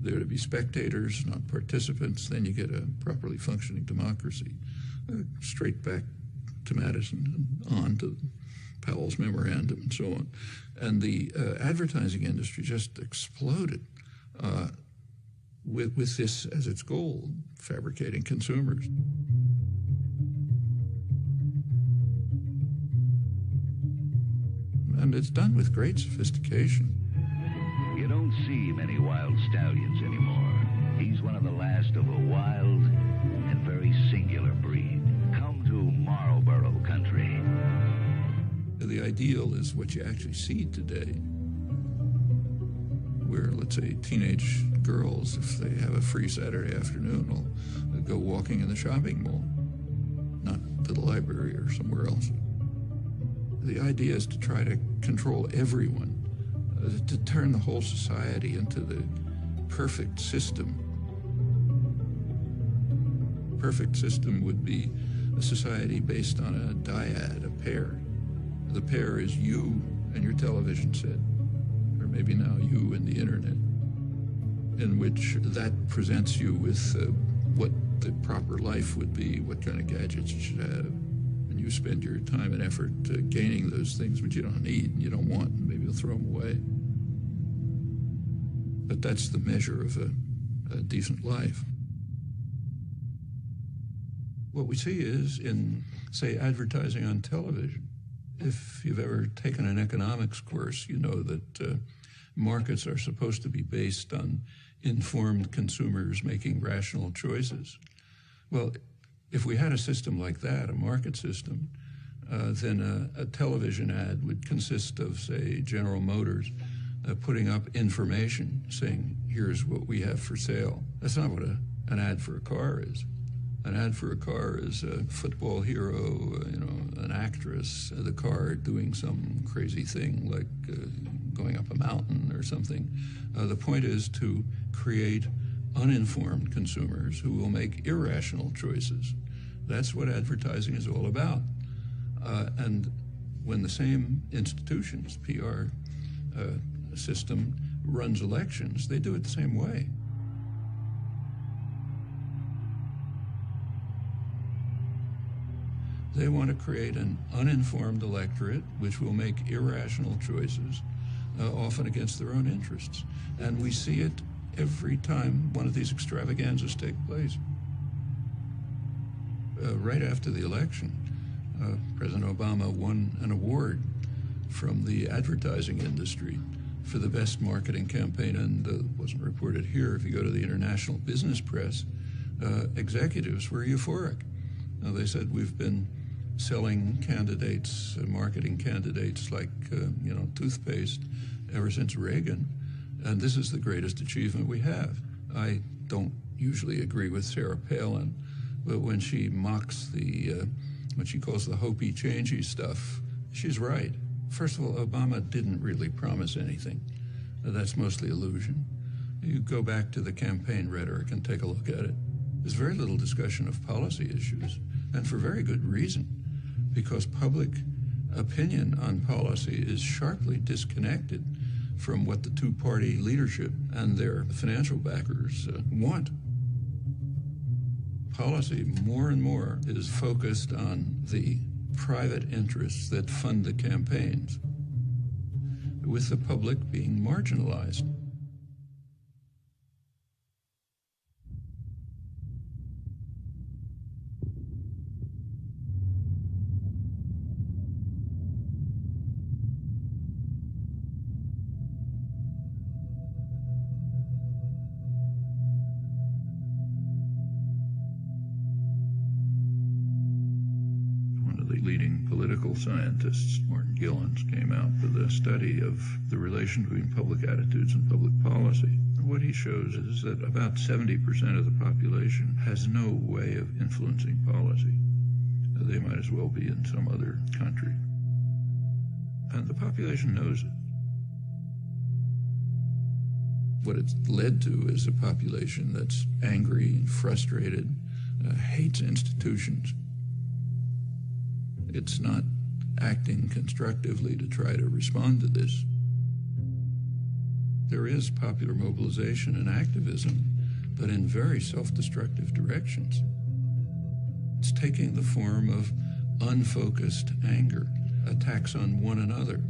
S1: They're to be spectators, not participants, then you get a properly functioning democracy. Straight back to Madison and on to Powell's memorandum and so on. And the advertising industry just exploded with this as its goal, fabricating consumers. And it's done with great sophistication.
S21: You don't see many wild stallions anymore. He's one of the last of a wild and very singular breed. Come to Marlboro country.
S1: The ideal is what you actually see today, where, let's say, teenage girls, if they have a free Saturday afternoon, will go walking in the shopping mall, not to the library or somewhere else. The idea is to try to control everyone, to turn the whole society into the perfect system. Perfect system would be a society based on a dyad, a pair. The pair is you and your television set, or maybe now you and the internet, in which that presents you with what the proper life would be, what kind of gadgets you should have. And you spend your time and effort gaining those things which you don't need and you don't want, and maybe you'll throw them away. But that's the measure of a decent life. What we see is in, say, advertising on television. If you've ever taken an economics course, you know that markets are supposed to be based on informed consumers making rational choices. Well, if we had a system like that, a market system, then a television ad would consist of, say, General Motors putting up information saying, here's what we have for sale. That's not what an ad for a car is. An ad for a car is a football hero, an actress, the car doing some crazy thing like going up a mountain or something. The point is to create uninformed consumers who will make irrational choices. That's what advertising is all about. And when the same institutions, PR system, runs elections, they do it the same way. They want to create an uninformed electorate which will make irrational choices, often against their own interests. And we see it every time one of these extravaganzas take place. Right after the election, President Obama won an award from the advertising industry for the best marketing campaign, and it wasn't reported here. If you go to the international business press, executives were euphoric. They said, we've been selling candidates, marketing candidates like, toothpaste ever since Reagan, and this is the greatest achievement we have. I don't usually agree with Sarah Palin, but when she mocks what she calls the hopey-changey stuff, she's right. First of all, Obama didn't really promise anything. That's mostly illusion. You go back to the campaign rhetoric and take a look at it. There's very little discussion of policy issues, and for very good reason, because public opinion on policy is sharply disconnected from what the two-party leadership and their financial backers want. Policy, more and more, is focused on the private interests that fund the campaigns, with the public being marginalized. Leading political scientists, Martin Gilens, came out with a study of the relation between public attitudes and public policy. What he shows is that about 70% of the population has no way of influencing policy. They might as well be in some other country. And the population knows it. What it's led to is a population that's angry and frustrated, hates institutions. It's not acting constructively to try to respond to this. There is popular mobilization and activism, but in very self-destructive directions. It's taking the form of unfocused anger, attacks on one another,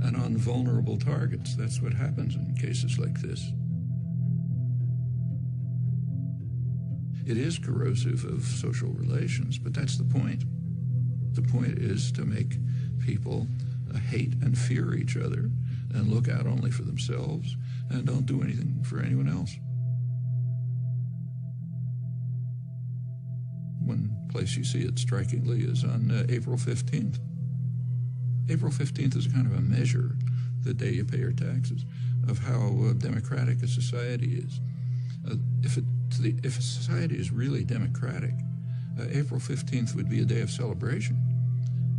S1: and on vulnerable targets. That's what happens in cases like this. It is corrosive of social relations, but that's the point. The point is to make people hate and fear each other and look out only for themselves and don't do anything for anyone else. One place you see it strikingly is on April 15th. April 15th is kind of a measure, the day you pay your taxes, of how democratic a society is. If a society is really democratic, April 15th would be a day of celebration.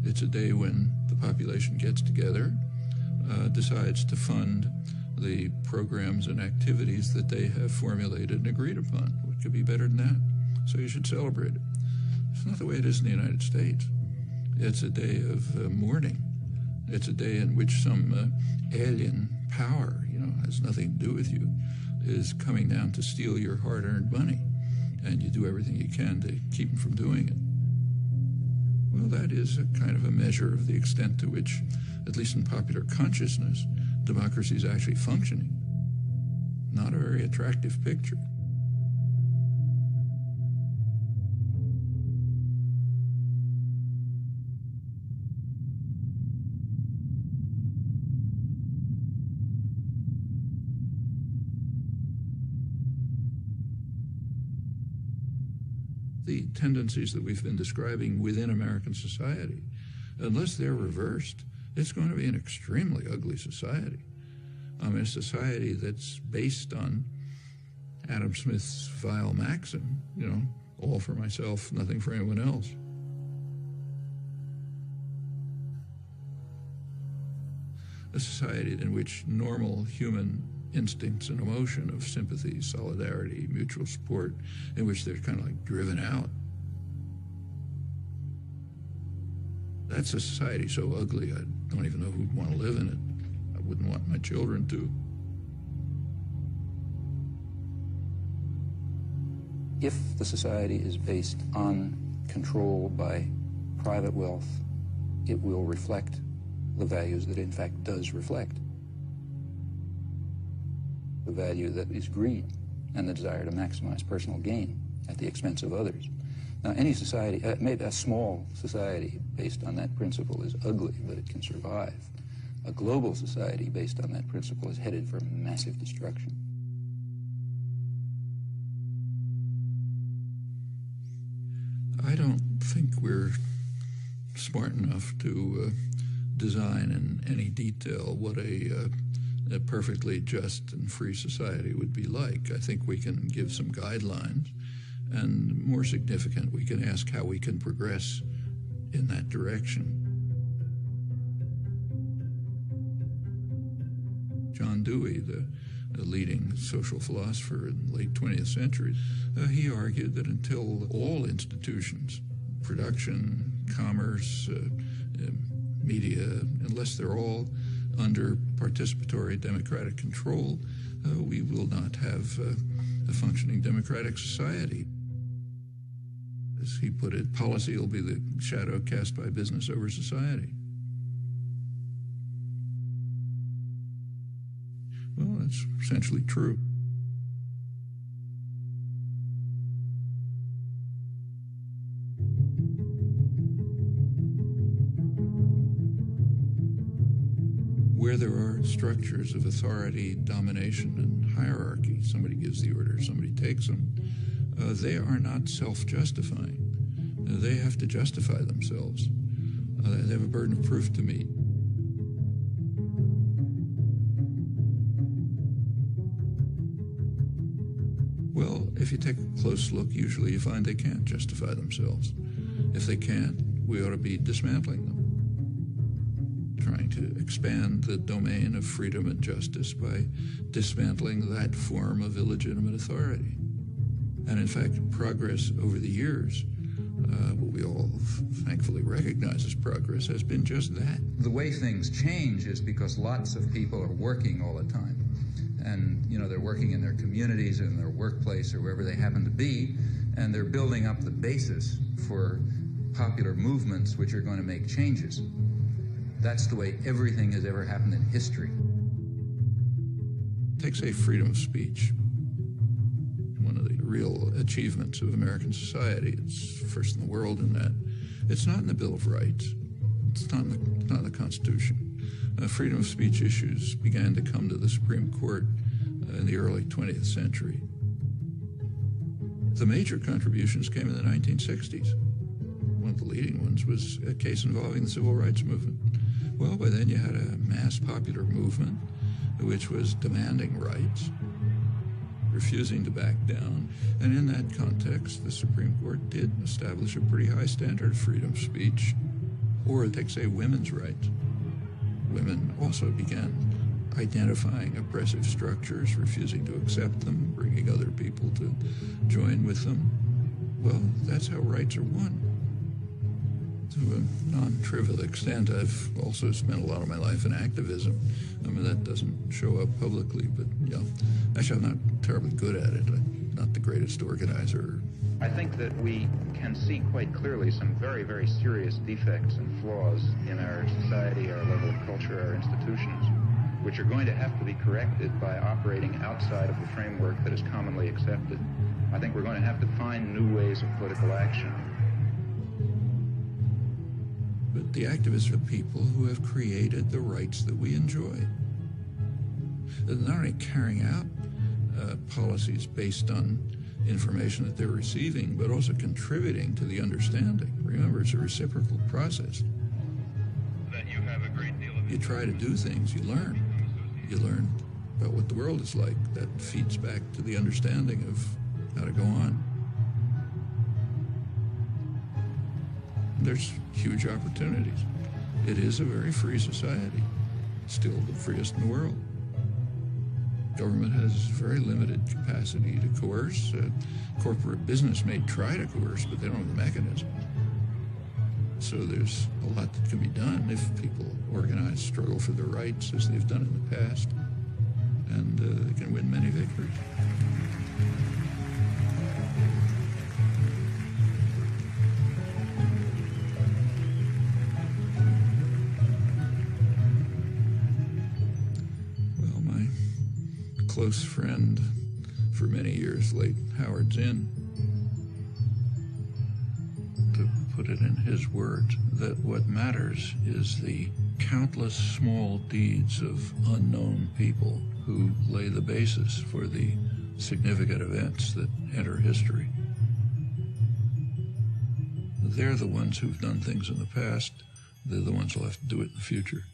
S1: It's a day when the population gets together, decides to fund the programs and activities that they have formulated and agreed upon. What could be better than that? So you should celebrate it. It's not the way it is in the United States. It's a day of mourning. It's a day in which some alien power, has nothing to do with you, is coming down to steal your hard-earned money. And you do everything you can to keep them from doing it. Well, that is a kind of a measure of the extent to which, at least in popular consciousness, democracy is actually functioning. Not a very attractive picture. The tendencies that we've been describing within American society, unless they're reversed, it's going to be an extremely ugly society. A society that's based on Adam Smith's vile maxim, all for myself, nothing for anyone else. A society in which normal human instincts and emotion of sympathy, solidarity, mutual support, in which they're kind of like driven out. That's a society so ugly, I don't even know who'd want to live in it. I wouldn't want my children to.
S3: If the society is based on control by private wealth, it will reflect the values that it in fact does reflect. The value that is greed and the desire to maximize personal gain at the expense of others. Now, any society, maybe a small society based on that principle is ugly, but it can survive. A global society based on that principle is headed for massive destruction.
S1: I don't think we're smart enough to design in any detail what a perfectly just and free society would be like. I think we can give some guidelines, and more significant, we can ask how we can progress in that direction. John Dewey, the leading social philosopher in the late 20th century, he argued that until all institutions, production, commerce, media, unless they're all under participatory democratic control, we will not have a functioning democratic society. As he put it, policy will be the shadow cast by business over society. Well, that's essentially true. Where there are structures of authority, domination, and hierarchy, somebody gives the order, somebody takes them, they are not self-justifying. They have to justify themselves. They have a burden of proof to meet. Well, if you take a close look, usually you find they can't justify themselves. If they can't, we ought to be dismantling them, trying to expand the domain of freedom and justice by dismantling that form of illegitimate authority. And in fact, progress over the years, what we all thankfully recognize as progress, has been just that.
S3: The way things change is because lots of people are working all the time. And, you know, they're working in their communities, in their workplace, or wherever they happen to be, and they're building up the basis for popular movements which are going to make changes. That's the way everything has ever happened in history.
S1: Take, say, freedom of speech. One of the real achievements of American society. It's first in the world in that. It's not in the Bill of Rights. It's not in the Constitution. Freedom of speech issues began to come to the Supreme Court in the early 20th century. The major contributions came in the 1960s. One of the leading ones was a case involving the civil rights movement. Well, by then you had a mass popular movement which was demanding rights, refusing to back down, and in that context, the Supreme Court did establish a pretty high standard of freedom of speech, or take, say, women's rights. Women also began identifying oppressive structures, refusing to accept them, bringing other people to join with them. Well, that's how rights are won. To a non-trivial extent, I've also spent a lot of my life in activism. I mean, that doesn't show up publicly, but yeah. Actually, I'm not terribly good at it. I'm not the greatest organizer.
S9: I think that we can see quite clearly some very, very serious defects and flaws in our society, our level of culture, our institutions, which are going to have to be corrected by operating outside of the framework that is commonly accepted. I think we're going to have to find new ways of political action.
S1: But the activists are people who have created the rights that we enjoy. They're not only carrying out policies based on information that they're receiving, but also contributing to the understanding. Remember, it's a reciprocal process.
S9: That you have a great deal of...
S1: You try to do things, you learn. You learn about what the world is like. That feeds back to the understanding of how to go on. There's huge opportunities. It is a very free society, still the freest in the world. Government has very limited capacity to coerce. Corporate business may try to coerce, but they don't have the mechanism. So there's a lot that can be done if people organize, struggle for their rights as they've done in the past, and they can win many victories. Close friend for many years, late Howard Zinn, to put it in his words, that what matters is the countless small deeds of unknown people who lay the basis for the significant events that enter history. They're the ones who've done things in the past. They're the ones who'll have to do it in the future.